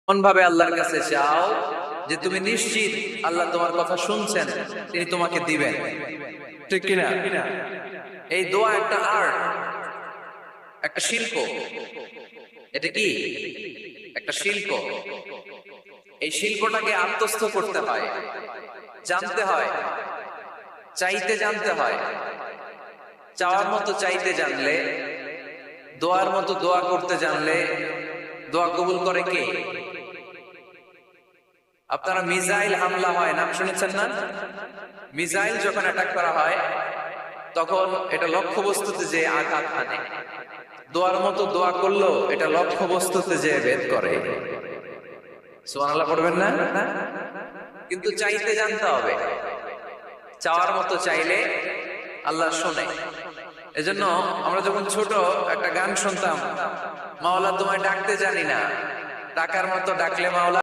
কোন ভাবে আল্লাহর কাছে চাও যে তুমি নিশ্চিত আল্লাহ তোমার কথা শুনছেন, তিনি তোমাকে দিবেন, ঠিক কিনা? এই দোয়া একটা আর্ট, একটা শিল্প। এটা কি একটা শিল্প? এই শিল্পটাকে আত্মস্থ করতে হয়, জানতে হয়, চাইতে জানতে হয়। চাওয়ার মতো চাইতে জানলে, দোয়ার মতো দোয়া করতে জানলে দোয়া কবুল করে কে? আপনারা মিসাইল হামলা হয়, নাম শুনেছেন না? মিসাইল যখন অ্যাটাক করা হয় তখন এটা লক্ষ্য বস্তুতে যে আঘাত হানে। দোয়ার মতো দোয়া করলো এটা লক্ষ্য বস্তুতে যে ভেদ করে। সুবহানাল্লাহ পড়বেন না? কিন্তু চাইতে জানতে হবে। চাওয়ার মতো চাইলে আল্লাহ শোনে। এজন্য আমরা যখন ছোট একটা গান শুনতাম, মাওলা তোমায় ডাকতে জানি না, ডাকার মতো ডাকলে মাওলা